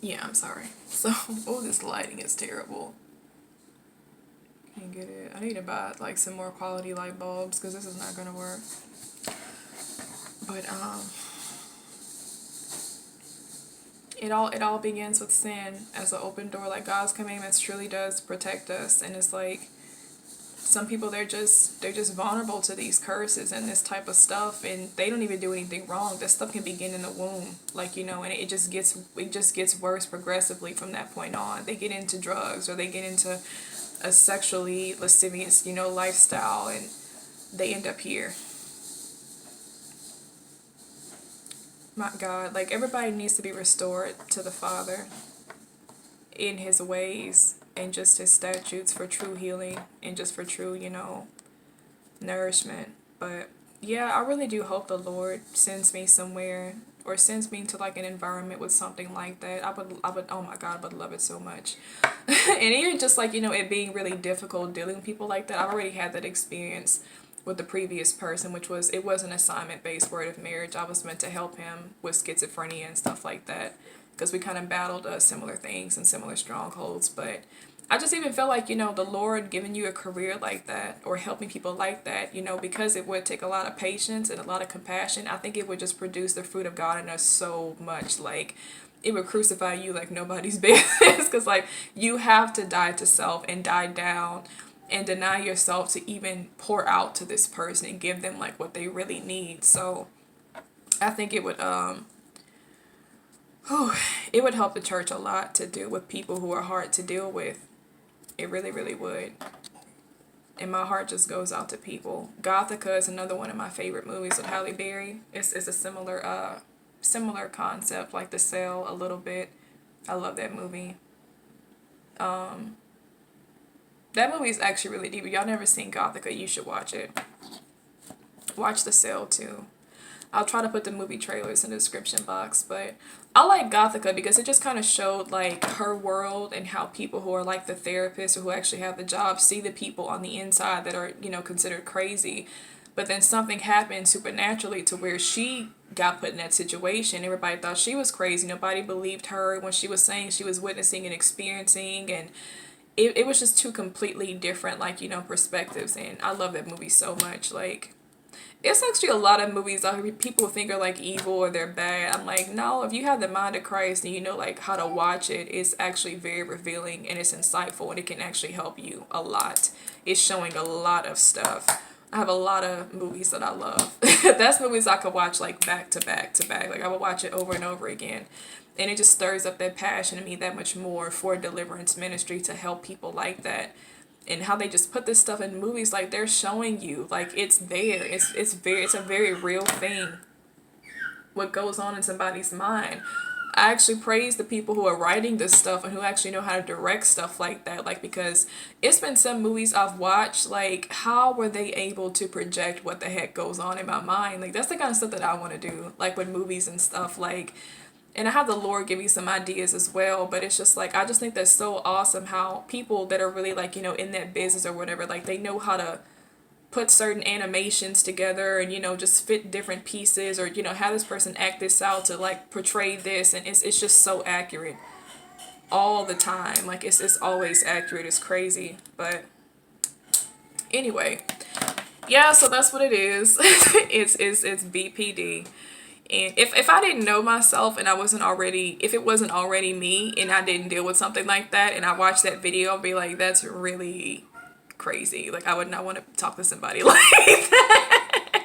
Yeah, I'm sorry. So, oh, this lighting is terrible. Can't get it. I need to buy like some more quality light bulbs because this is not gonna work. But it all begins with sin as an open door. Like God's commandments truly does protect us, and it's like some people they're just vulnerable to these curses and this type of stuff, and they don't even do anything wrong. This stuff can begin in the womb, like and it just gets worse progressively from that point on. They get into drugs or they get into a sexually lascivious lifestyle, and they end up here. My God, like everybody needs to be restored to the Father in his ways and just his statutes for true healing and just for true, nourishment. But yeah, I really do hope the Lord sends me somewhere or sends me to like an environment with something like that. I would, oh my God, I would love it so much. And even just like, it being really difficult dealing with people like that. I've already had that experience with the previous person, which was, it was an assignment based word of marriage. I was meant to help him with schizophrenia and stuff like that because we kind of battled similar things and similar strongholds. But I just even felt like, the Lord giving you a career like that or helping people like that, because it would take a lot of patience and a lot of compassion. I think it would just produce the fruit of God in us so much. Like, it would crucify you like nobody's business because, like, you have to die to self and die down and deny yourself to even pour out to this person and give them, like, what they really need. So I think it would help the church a lot to deal with people who are hard to deal with. It really, really would. And my heart just goes out to people. Gothica is another one of my favorite movies with Halle Berry. It's a similar concept, like The Cell a little bit. I love that movie. That movie is actually really deep. If y'all never seen Gothica, you should watch it. Watch The Cell too. I'll try to put the movie trailers in the description box, but I like Gothica because it just kind of showed like her world and how people who are like the therapists or who actually have the job see the people on the inside that are, considered crazy. But then something happened supernaturally to where she got put in that situation. Everybody thought she was crazy. Nobody believed her when she was saying she was witnessing and experiencing, and it was just two completely different, like, perspectives. And I love that movie so much. Like, it's actually a lot of movies out here people think are like evil or they're bad. I'm like, no, if you have the mind of Christ and you know like how to watch it, it's actually very revealing and it's insightful and it can actually help you a lot. It's showing a lot of stuff. I have a lot of movies that I love. That's movies I could watch like back to back to back. Like I would watch it over and over again. And it just stirs up that passion in me that much more for deliverance ministry to help people like that, and how they just put this stuff in movies, like they're showing you like it's there, it's a very real thing what goes on in somebody's mind. I actually praise the people who are writing this stuff and who actually know how to direct stuff like that, like, because it's been some movies I've watched, like how were they able to project what the heck goes on in my mind? Like that's the kind of stuff that I want to do, like with movies and stuff, like, and I have the Lord give me some ideas as well, but it's just like I just think that's so awesome how people that are really like, in that business or whatever, like they know how to put certain animations together and just fit different pieces, or have this person act this out to like portray this, and it's just so accurate all the time. Like it's always accurate. It's crazy. But anyway, yeah, so that's what it is. It's BPD. And if I didn't know myself and I wasn't already, if it wasn't already me and I didn't deal with something like that and I watched that video, I'd be like, that's really crazy. Like, I would not want to talk to somebody like that.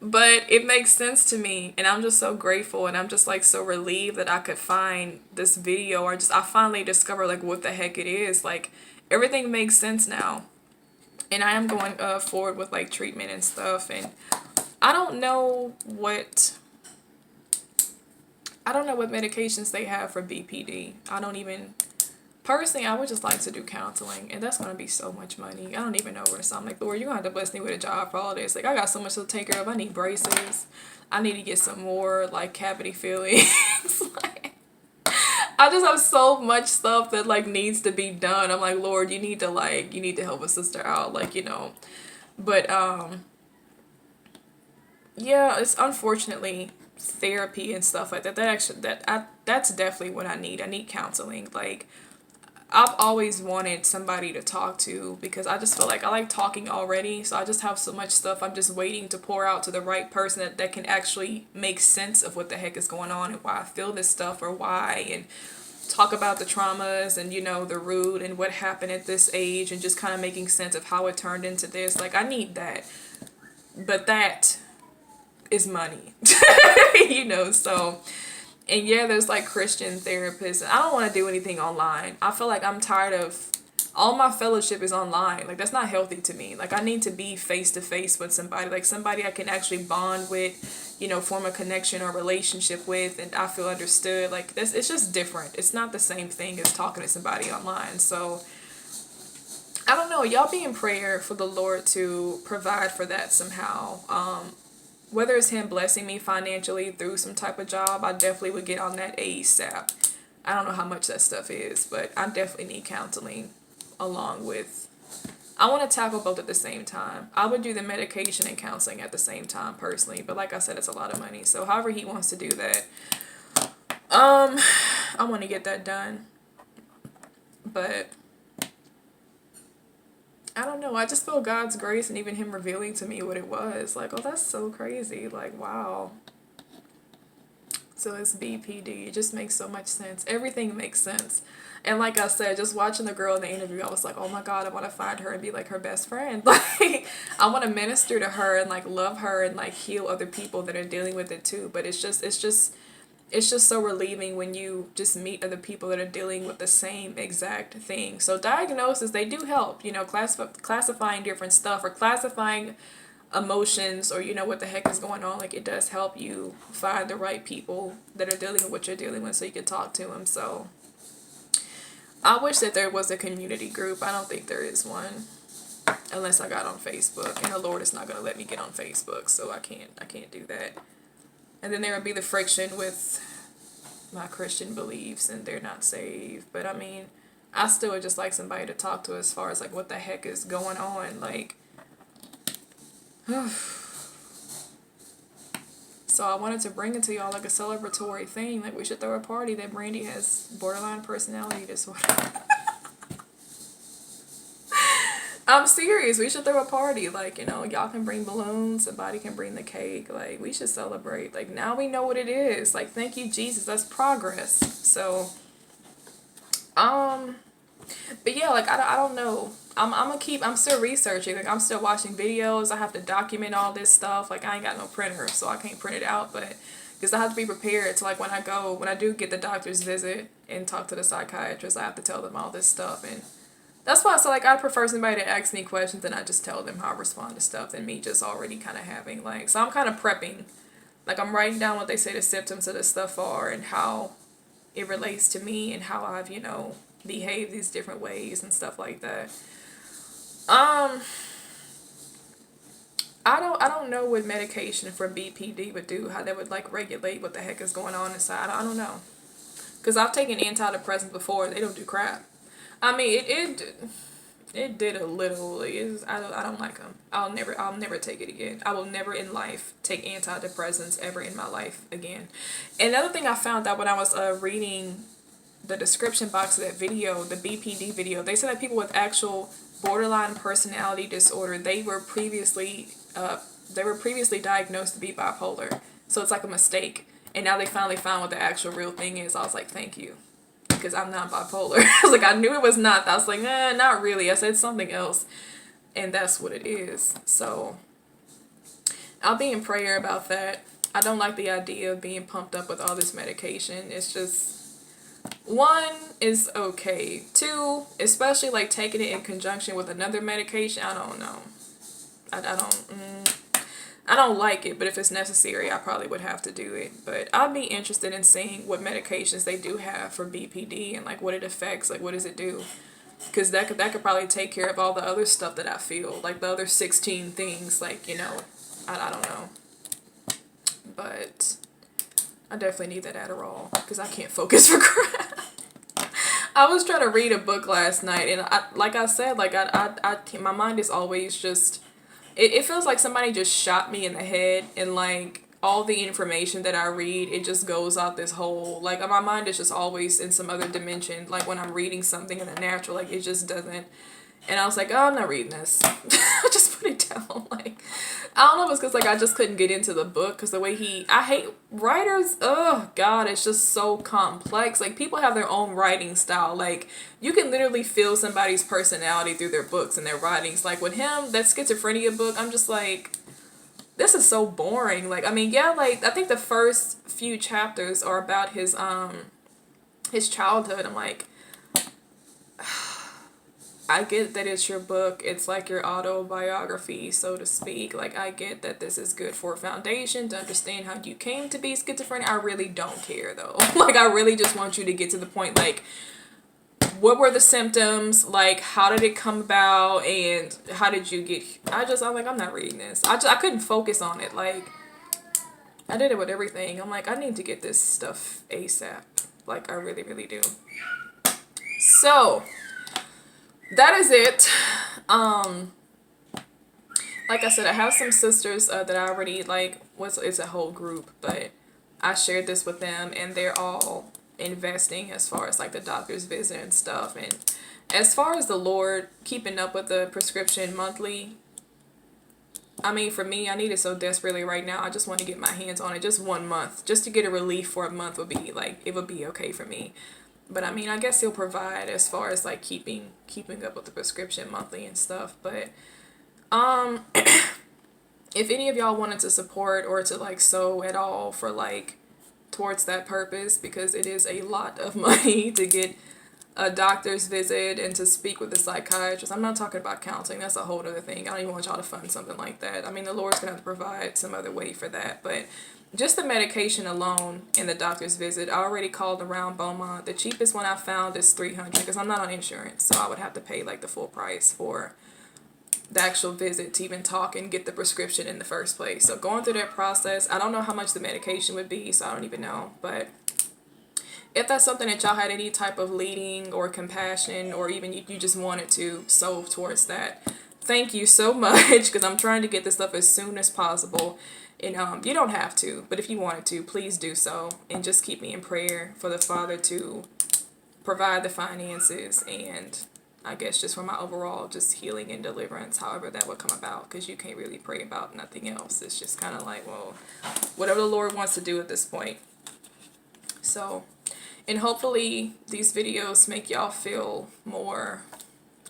But it makes sense to me. And I'm just so grateful. And I'm just like so relieved that I could find this video, or just, I finally discovered like what the heck it is. Like, everything makes sense now. And I am going forward with like treatment and stuff. And I don't know what medications they have for BPD. I don't even, personally, I would just like to do counseling, and that's going to be so much money. I don't even know where to start. I'm like, Lord, you're going to have to bless me with a job for all this. Like, I got so much to take care of. I need braces. I need to get some more, like, cavity fillings. Like, I just have so much stuff that, like, needs to be done. I'm like, Lord, you need to help a sister out, like, But, yeah, it's unfortunately therapy and stuff like that. That's definitely what I need. I need counseling. Like, I've always wanted somebody to talk to because I just feel like I like talking already. So I just have so much stuff. I'm just waiting to pour out to the right person that can actually make sense of what the heck is going on and why I feel this stuff or why, and talk about the traumas and, the root and what happened at this age and just kind of making sense of how it turned into this. Like, I need that. But that is money. So, and yeah, there's like Christian therapists. I don't want to do anything online. I feel like I'm tired of all my fellowship is online. Like, that's not healthy to me. Like, I need to be face to face with somebody, like somebody I can actually bond with, form a connection or relationship with, and I feel understood. Like, this, it's just different. It's not the same thing as talking to somebody online. So I don't know. Y'all be in prayer for the Lord to provide for that somehow. Whether it's him blessing me financially through some type of job, I definitely would get on that ASAP. I don't know how much that stuff is, but I definitely need counseling along with, I want to tackle both at the same time. I would do the medication and counseling at the same time personally, but like I said, it's a lot of money. So however he wants to do that, I want to get that done. But I don't know. I just feel God's grace and even him revealing to me what it was. Like, oh, that's so crazy. Like, wow. So it's BPD. It just makes so much sense. Everything makes sense. And like I said, just watching the girl in the interview, I was like, oh my God, I want to find her and be like her best friend. Like, I want to minister to her and like love her and like heal other people that are dealing with it too. But it's just so relieving when you just meet other people that are dealing with the same exact thing. So diagnoses, they do help, classifying different stuff or classifying emotions or, what the heck is going on. Like, it does help you find the right people that are dealing with what you're dealing with so you can talk to them. So I wish that there was a community group. I don't think there is one unless I got on Facebook, and the Lord is not going to let me get on Facebook. So I can't do that. And then there would be the friction with my Christian beliefs and they're not saved. But I mean, I still would just like somebody to talk to as far as like what the heck is going on. Like, so I wanted to bring it to y'all like a celebratory thing. Like, we should throw a party that Brandi has borderline personality disorder. I'm serious. We should throw a party. Like, y'all can bring balloons. Somebody can bring the cake. Like, we should celebrate. Like, now we know what it is. Like, thank you, Jesus. That's progress. So, but yeah, like, I don't know. I'm still researching. Like, I'm still watching videos. I have to document all this stuff. Like, I ain't got no printer, so I can't print it out. But, because I have to be prepared to, like, when I do get the doctor's visit and talk to the psychiatrist, I have to tell them all this stuff. And that's why I say, like, I prefer somebody to ask me questions and I just tell them how I respond to stuff than me just already kind of having, like, so I'm kind of prepping. Like, I'm writing down what they say the symptoms of this stuff are and how it relates to me and how I've, behaved these different ways and stuff like that. I don't know what medication for BPD would do, how they would, like, regulate what the heck is going on inside. I don't know. Because I've taken antidepressants before. They don't do crap. I mean, it did a little. I don't like them. I'll never take it again. I will never in life take antidepressants ever in my life again. Another thing I found out when I was reading the description box of that video, the BPD video, they said that people with actual borderline personality disorder, they were previously diagnosed to be bipolar. So it's like a mistake. And now they finally found what the actual real thing is. I was like, thank you. Because I'm not bipolar. I was like, I knew it was not. I was like, not really. I said something else. And that's what it is. So I'll be in prayer about that. I don't like the idea of being pumped up with all this medication. It's just, one, is okay. Two, especially like taking it in conjunction with another medication, I don't know. I don't like it, but if it's necessary, I probably would have to do it. But I'd be interested in seeing what medications they do have for BPD and like what it affects, like what does it do? Because that could probably take care of all the other stuff that I feel, like the other 16 things, like, I don't know. But I definitely need that Adderall because I can't focus for crap. I was trying to read a book last night, and like I said, like my mind is always just. It feels like somebody just shot me in the head, and like all the information that I read, it just goes out this whole, like, my mind is just always in some other dimension. Like, when I'm reading something in the natural, like, it just doesn't. And I was like, oh, I'm not reading this. I just put it down. Like, I don't know if it's because, like, I just couldn't get into the book because the way I hate writers. Oh, God, it's just so complex. Like, people have their own writing style. Like, you can literally feel somebody's personality through their books and their writings. Like, with him, that schizophrenia book, I'm just like, this is so boring. Like, I mean, yeah, like, I think the first few chapters are about his childhood. I'm like, I get that it's your book. It's like your autobiography, so to speak. Like, I get that this is good for a foundation to understand how you came to be schizophrenic. I really don't care, though. Like, I really just want you to get to the point, like, what were the symptoms? Like, how did it come about? And how did you get... I'm like, I'm not reading this. I couldn't focus on it. Like, I did it with everything. I'm like, I need to get this stuff ASAP. Like, I really, really do. So... that is it. Like I said, I have some sisters that I already, like, it's a whole group, but I shared this with them, and they're all investing as far as, like, the doctor's visit and stuff. And as far as the Lord keeping up with the prescription monthly, I mean, for me, I need it so desperately right now. I just want to get my hands on it just 1 month. Just to get a relief for a month would be, like, it would be okay for me. But I mean, I guess he'll provide as far as, like, keeping up with the prescription monthly and stuff. But if any of y'all wanted to support or to, like, sew at all for, like, towards that purpose, because it is a lot of money to get a doctor's visit and to speak with a psychiatrist. I'm not talking about counseling. That's a whole other thing. I don't even want y'all to fund something like that. I mean, the Lord's gonna have to provide some other way for that. But just the medication alone and the doctor's visit, I already called around Beaumont. The cheapest one I found is $300 because I'm not on insurance, so I would have to pay, like, the full price for the actual visit to even talk and get the prescription in the first place. So going through that process, I don't know how much the medication would be, so I don't even know. But if that's something that y'all had any type of leading or compassion, or even you just wanted to sow towards that, thank you so much, because I'm trying to get this stuff as soon as possible. And you don't have to, but if you wanted to, please do so. And just keep me in prayer for the Father to provide the finances, and I guess just for my overall just healing and deliverance, however that would come about, because you can't really pray about nothing else. It's just kind of like, well, whatever the Lord wants to do at this point. So, and hopefully these videos make y'all feel more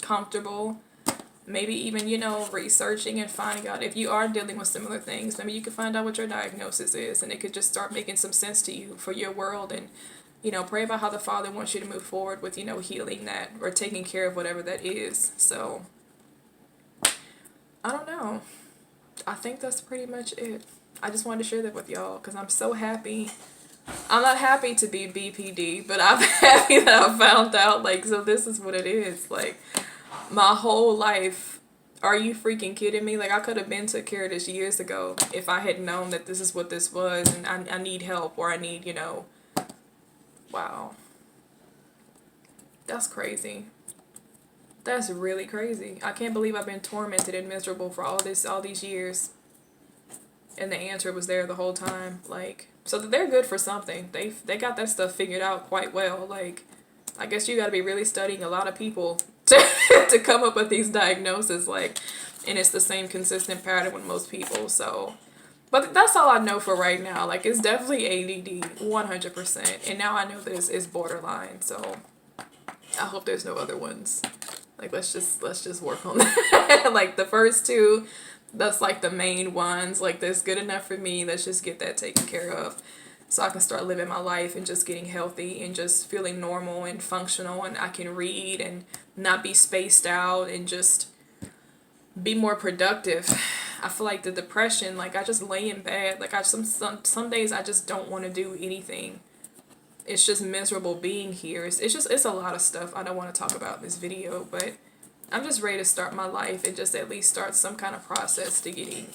comfortable. Maybe even, you know, researching and finding out if you are dealing with similar things. Maybe you can find out what your diagnosis is, and it could just start making some sense to you for your world. And, you know, pray about how the Father wants you to move forward with, you know, healing that or taking care of whatever that is. So, I don't know. I think that's pretty much it. I just wanted to share that with y'all because I'm so happy. I'm not happy to be BPD, but I'm happy that I found out, like, so this is what it is. Like, my whole life, are you freaking kidding me? Like, I could have been took care of this years ago if I had known that this is what this was, and I need help, or I need, you know, wow. That's crazy. That's really crazy. I can't believe I've been tormented and miserable for all these years. And the answer was there the whole time. Like, so they're good for something. They got that stuff figured out quite well. Like, I guess you got to be really studying a lot of people to come up with these diagnoses. Like, and it's the same consistent pattern with most people. So, but that's all I know for right now. Like, it's definitely ADD, 100%. And now I know that it's borderline. So, I hope there's no other ones. Like, let's just work on that. Like, the first two, that's like the main ones. Like, that's good enough for me. Let's just get that taken care of, so I can start living my life and just getting healthy and just feeling normal and functional, and I can read and not be spaced out and just be more productive. I feel like the depression, like, I just lay in bed. Like, some days I just don't want to do anything. It's just miserable being here. It's a lot of stuff I don't want to talk about in this video, but I'm just ready to start my life and just at least start some kind of process to getting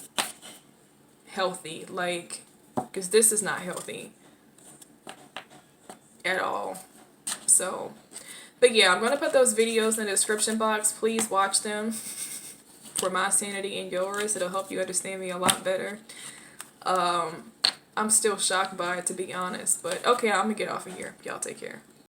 healthy. Like, because this is not healthy at all. So, but yeah, I'm going to put those videos in the description box. Please watch them for my sanity and yours. It'll help you understand me a lot better. I'm still shocked by it, to be honest. But okay, I'm gonna get off of here. Y'all take care.